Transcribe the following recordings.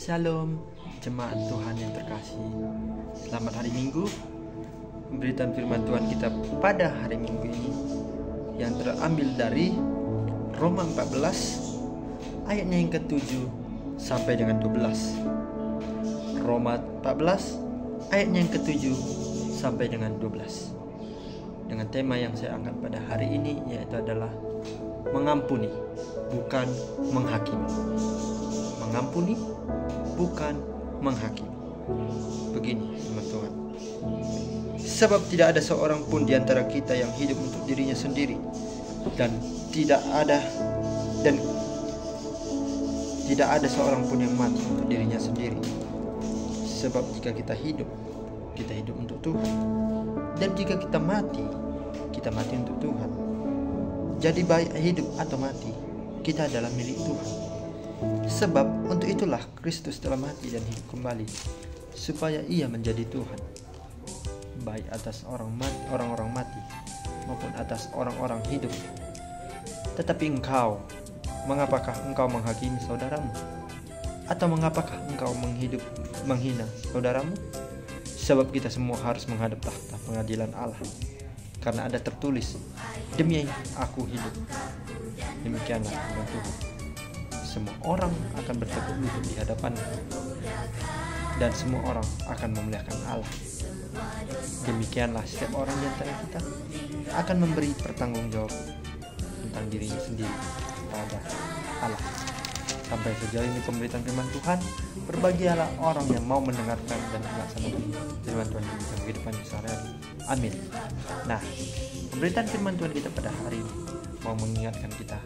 Shalom, jemaat Tuhan yang terkasih. Selamat hari Minggu. Pemberitaan firman Tuhan kita pada hari Minggu ini yang terambil dari Roma 14 ayatnya yang ke-7 sampai dengan 12. Roma 14 ayatnya yang ke-7 sampai dengan 12. Dengan tema yang saya angkat pada hari ini yaitu adalah mengampuni, bukan menghakimi. Mengampuni, bukan menghakimi. Begini firman Tuhan. Sebab tidak ada seorang pun di antara kita yang hidup untuk dirinya sendiri, dan tidak ada seorang pun yang mati untuk dirinya sendiri. Sebab jika kita hidup untuk Tuhan. Dan jika kita mati untuk Tuhan. Jadi baik hidup atau mati, kita adalah milik Tuhan. Sebab untuk itulah Kristus telah mati dan hidup kembali, supaya ia menjadi Tuhan, baik atas orang-orang mati maupun atas orang-orang hidup. Tetapi mengapakah engkau menghakimi saudaramu? Atau mengapakah engkau menghina saudaramu? Sebab kita semua harus menghadap tahta pengadilan Allah. Karena ada tertulis, demi aku hidup, demikianlah firman Tuhan. Semua orang akan bertekuk lutut di hadapannya, dan semua orang akan memuliakan Allah. Demikianlah setiap orang di antara kita akan memberi pertanggungjawab tentang dirinya sendiri kepada Allah. Sampai sejauh ini pemberitaan firman Tuhan. Berbahagialah orang yang mau mendengarkan dan melaksanakan firman Tuhan dalam kehidupannya sehari-hari. Amin. Nah, pemberitaan firman Tuhan kita pada hari ini mau mengingatkan kita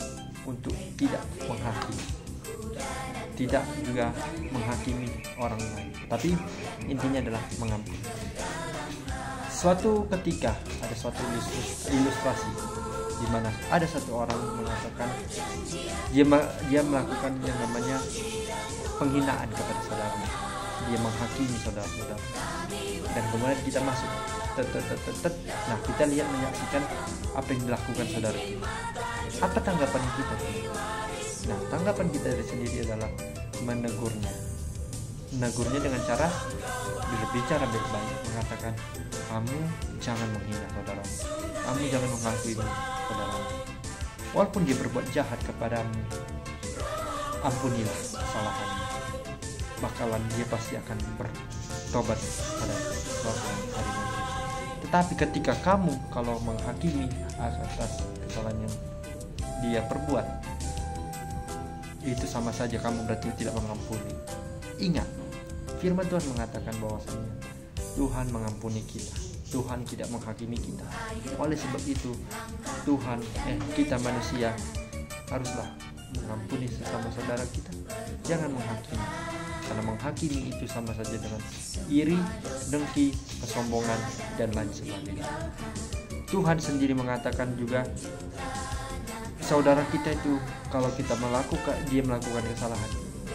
untuk tidak menghakimi, tidak juga menghakimi orang lain, tapi intinya adalah mengampuni. Suatu ketika ada suatu ilustrasi di mana ada satu orang mengatakan dia melakukan yang namanya penghinaan kepada saudaranya. Dia menghakimi saudara-saudara. Dan kemudian kita masuk. Nah, kita menyaksikan apa yang dilakukan saudara kita. Apa tanggapan kita? Nah, tanggapan kita sendiri adalah menegurnya. Menegurnya dengan cara berbicara baik-baik, mengatakan, kamu jangan menghina saudaramu, kamu jangan menghakimi saudaramu. Walaupun dia berbuat jahat kepadamu, ampunilah kesalahannya. Bakalan dia pasti akan bertobat pada suatu hari nanti. Tetapi ketika kamu kalau menghakimi atas kesalahan yang dia perbuat, itu sama saja kamu berarti tidak mengampuni. Ingat, firman Tuhan mengatakan bahwasanya Tuhan mengampuni kita, Tuhan tidak menghakimi kita. Oleh sebab itu kita manusia haruslah mengampuni sesama saudara kita, jangan menghakimi. Karena menghakimi itu sama saja dengan iri, dengki, kesombongan, dan lain sebagainya. Tuhan sendiri mengatakan juga, saudara kita itu kalau dia melakukan kesalahan,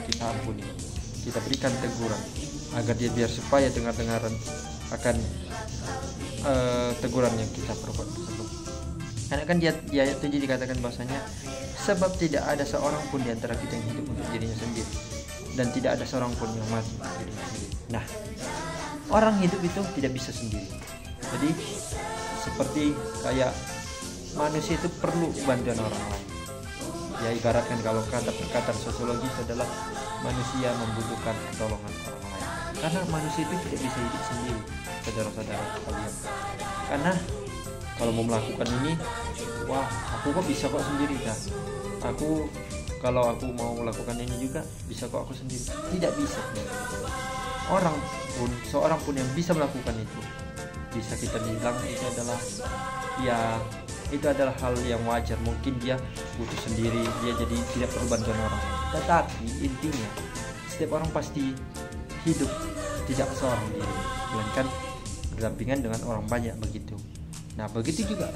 kita ampuni, kita berikan teguran agar dia biar supaya dengar-dengaran akan teguran yang kita perbuat tersebut. Karena kan di ayat 7 dikatakan bahwasanya sebab tidak ada seorang pun di antara kita yang hidup untuk dirinya sendiri, dan tidak ada seorang pun yang mati untuk dirinya sendiri. Nah, orang hidup itu tidak bisa sendiri. Jadi seperti kayak manusia itu perlu bantuan orang lain. Ya, ibaratkan kalau perkataan sosiologis adalah manusia membutuhkan pertolongan orang lain. Karena manusia itu tidak bisa hidup sendiri, saudara-saudara sekalian. Karena kalau mau melakukan ini, aku kok bisa kok sendiri kan? Kalau aku mau melakukan ini juga bisa kok aku sendiri. Tidak bisa. Seorang pun yang bisa melakukan itu, bisa kita bilang itu adalah hal yang wajar. Mungkin dia butuh sendiri, dia jadi tidak perlu bantuan orang. Tetapi intinya setiap orang pasti hidup tidak seorang diri, melainkan berdampingan dengan orang banyak begitu. Nah, begitu juga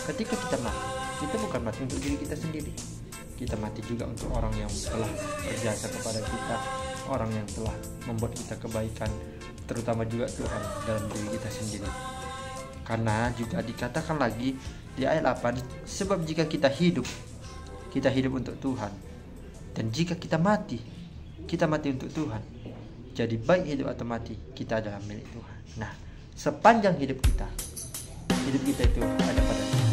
ketika kita mati, kita bukan mati untuk diri kita sendiri. Kita mati juga untuk orang yang telah berjasa kepada kita, orang yang telah membuat kita kebaikan, terutama juga Tuhan dalam diri kita sendiri. Karena juga dikatakan lagi di ayat 8, sebab jika kita hidup untuk Tuhan, dan jika kita mati kita mati untuk Tuhan. Jadi baik hidup atau mati, kita adalah milik Tuhan. Nah, sepanjang hidup kita itu ada pada Tuhan.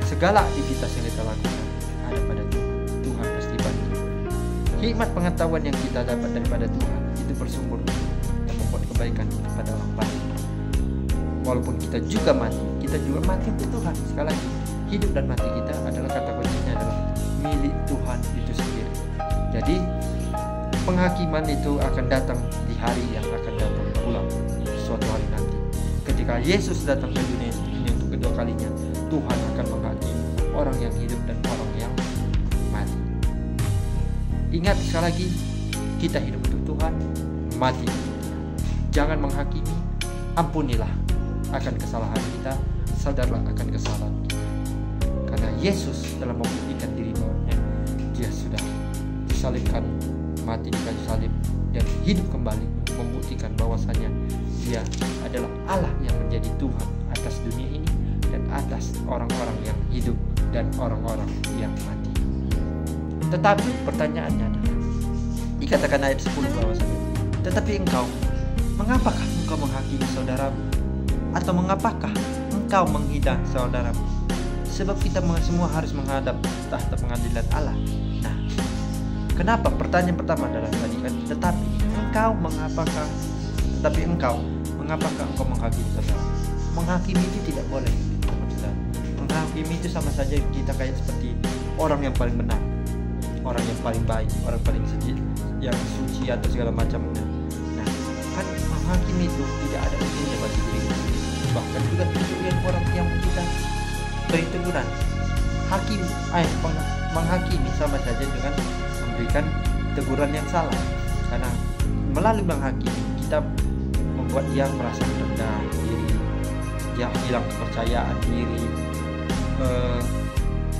Segala aktivitas yang kita lakukan ada pada Tuhan. Tuhan pasti bantu. Hikmat pengetahuan yang kita dapat daripada Tuhan itu bersumber dan membuat kebaikan kepada orang lain. Walaupun kita juga mati untuk Tuhan. Sekali lagi, hidup dan mati kita adalah, kata kuncinya adalah milik Tuhan itu sendiri. Jadi penghakiman itu akan datang di hari yang akan datang pulang suatu hari nanti. Ketika Yesus datang ke dunia ini untuk kedua kalinya, Tuhan akan menghakimi orang yang hidup dan orang yang mati. Ingat sekali lagi, kita hidup untuk Tuhan, mati untuk Tuhan. Jangan menghakimi, ampunilah akan kesalahan kita, sadarlah akan kesalahan kita. Karena Yesus telah membuktikan diri bahwa dia sudah disalibkan, mati di kayu salib, dan hidup kembali, membuktikan bahwasanya dia adalah Allah yang menjadi Tuhan atas dunia ini dan atas orang-orang yang hidup dan orang-orang yang mati. Tetapi pertanyaannya adalah, dikatakan ayat 10 bahwasanya, tetapi mengapakah engkau menghakimi saudaramu? Atau mengapakah engkau menghina saudaramu? Sebab kita semua harus menghadap tahta pengadilan Allah. Nah, kenapa? Pertanyaan pertama adalah tadi kan, tetapi engkau mengapakah engkau menghakimi saudara? Menghakimi itu tidak boleh. Menghakimi itu sama saja kita kayak seperti orang yang paling benar, orang yang paling baik, orang paling yang suci atau segala macamnya. Nah, kan menghakimi itu tidak ada untungnya bagi diri kita. Bahkan juga tujuan orang yang kita beri teguran. Menghakimi sama saja dengan memberikan teguran yang salah. Karena melalui menghakimi kita membuat dia merasa rendah diri, dia hilang kepercayaan diri,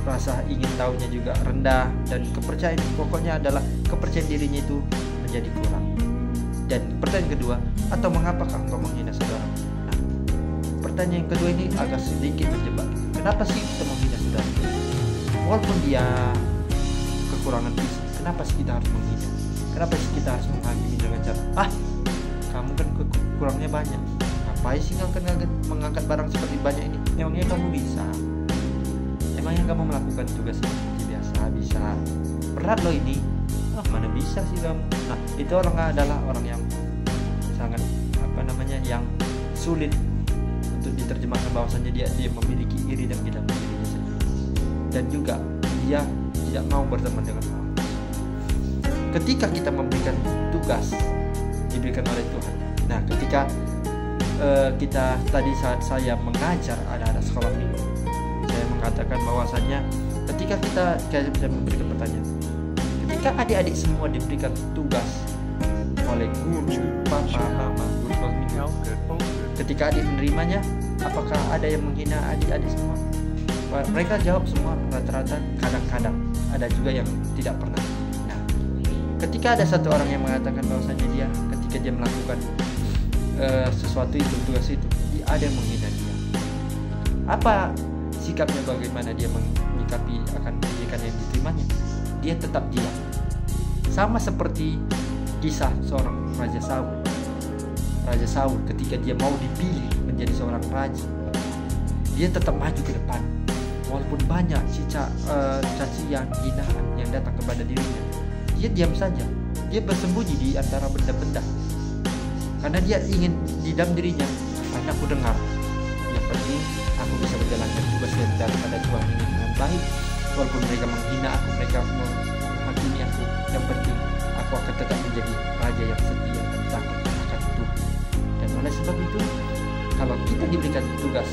rasa ingin tahunya juga rendah, dan kepercayaan pokoknya adalah kepercayaan dirinya itu menjadi kurang. Dan pertanyaan kedua, atau mengapakah engkau menghina saudara? Nah, pertanyaan yang kedua ini agak sedikit menjebak. Kenapa sih kita menghina saudara? Walaupun dia kekurangan fisik, kenapa sih kita harus menghina? Kenapa sih kita harus menghakimi dengan cara, kamu kan kekurangnya banyak, ngapain sih mengangkat barang seperti banyak ini? Memangnya kamu bisa? Emangnya kamu melakukan tugas seperti biasa? Bisa. Berat loh ini. Mana bisa sih kamu? Nah, itu adalah orang yang sangat yang sulit untuk diterjemahkan, bahwasanya dia memiliki iri dan tidak memiliki sendiri, dan juga dia tidak mau berteman dengan orang. Ketika kita memberikan tugas diberikan oleh Tuhan. Nah, ketika kita tadi saat saya mengajar anak-anak sekolah minggu, saya mengatakan bahwasanya ketika kita memberikan pertanyaan, ketika adik-adik semua diberikan tugas oleh guru, papa, mama, guru kelas minggu, ketika adik menerimanya, apakah ada yang menghina adik-adik semua? Mereka jawab semua rata-rata, kadang-kadang ada juga yang tidak pernah. Nah, ketika ada satu orang yang mengatakan bahwasanya ketika dia melakukan sesuatu itu, tugas itu, ada yang menghina dia, apa sikapnya, bagaimana dia menyikapi akan pendidikan yang diterimanya? Dia tetap diam. Sama seperti kisah seorang Raja Saul ketika dia mau dipilih menjadi seorang raja, dia tetap maju ke depan walaupun banyak cacian, hinaan yang datang kepada dirinya. Dia diam saja, dia bersembunyi di antara benda-benda, karena dia ingin di dalam dirinya, karena aku dengar yang penting aku bisa menjalankan tugas yang daripada Tuhan ini dengan baik, walaupun mereka menghina aku, mereka menghakimi aku, yang penting aku akan tetap menjadi raja yang setia dan takut akan Tuhan. Dan oleh sebab itu, kalau kita diberikan tugas,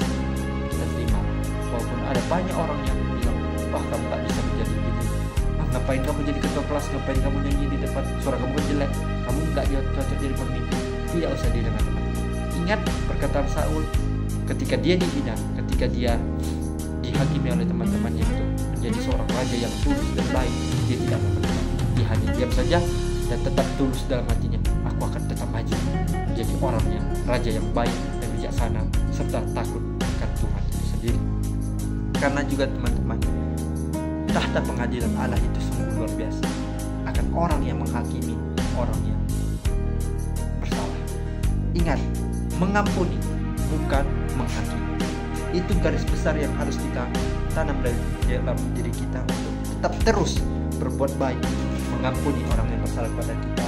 kita terima, walaupun ada banyak orang yang bilang, wah kamu tak bisa menjadi begini, ngapain kamu jadi ketua kelas, ngapain kamu nyanyi di depan, suara kamu kan jelek, kamu nggak cocok jadi pemimpin. Tidak usah didengar. Ingat perkataan Saul, ketika dia dihina, ketika dia dihakimi oleh teman-temannya itu menjadi seorang raja yang tulus dan baik, dia tidak mempercayai, dia hanya diam saja dan tetap tulus dalam hatinya, aku akan tetap maju menjadi orang yang raja yang baik dan bijaksana serta takut akan Tuhan itu sendiri. Karena juga teman-teman, tahta pengadilan Allah itu sungguh luar biasa, akan orang yang menghakimi orang yang bersalah. Ingat, mengampuni bukan menghakimi. Itu garis besar yang harus kita tanam dalam diri kita untuk tetap terus berbuat baik, mengampuni orang yang bersalah pada kita.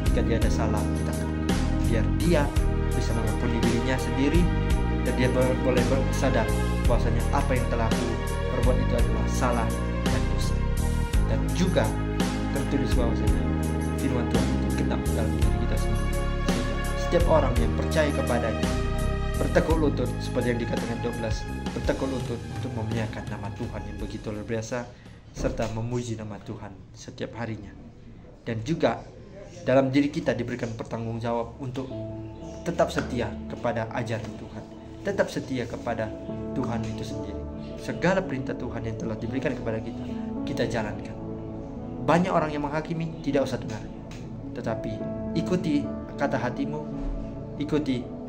Jika dia ada salah, kita ampuni, biar dia bisa mengampuni dirinya sendiri dan dia boleh sadar bahwasanya apa yang telah aku perbuat itu adalah salah dan dosa. Dan juga tertulis bahwasanya firman Tuhan itu genap dalam diri kita sendiri. Setiap orang yang percaya kepadanya bertekuk lutut, seperti yang dikatakan 12, bertekuk lutut untuk memuliakan nama Tuhan yang begitu luar biasa, serta memuji nama Tuhan setiap harinya. Dan juga dalam diri kita diberikan pertanggungjawab untuk tetap setia kepada ajaran Tuhan, tetap setia kepada Tuhan itu sendiri. Segala perintah Tuhan yang telah diberikan kepada kita, kita jalankan. Banyak orang yang menghakimi, tidak usah dengar, tetapi ikuti kata hatimu, ikuti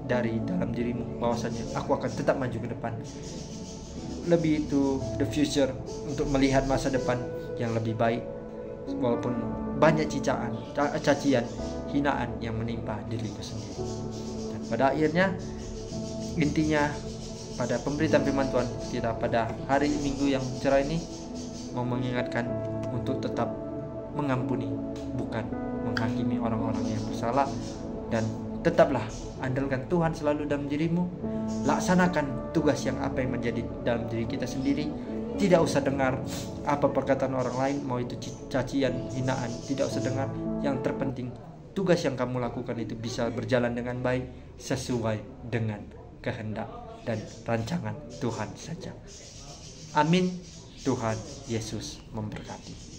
dari dalam dirimu bahwasanya aku akan tetap maju ke depan, lebih to the future, untuk melihat masa depan yang lebih baik, walaupun banyak cacian, hinaan yang menimpa diriku sendiri. Dan pada akhirnya, intinya pada pemberitaan firman Tuhan kita pada hari Minggu yang cerah ini mau mengingatkan untuk tetap mengampuni bukan menghakimi orang-orang yang bersalah, dan tetaplah andalkan Tuhan selalu dalam dirimu. Laksanakan tugas yang apa yang menjadi dalam diri kita sendiri. Tidak usah dengar apa perkataan orang lain, mau itu cacian, hinaan, tidak usah dengar. Yang terpenting tugas yang kamu lakukan itu bisa berjalan dengan baik sesuai dengan kehendak dan rancangan Tuhan saja. Amin. Tuhan Yesus memberkati.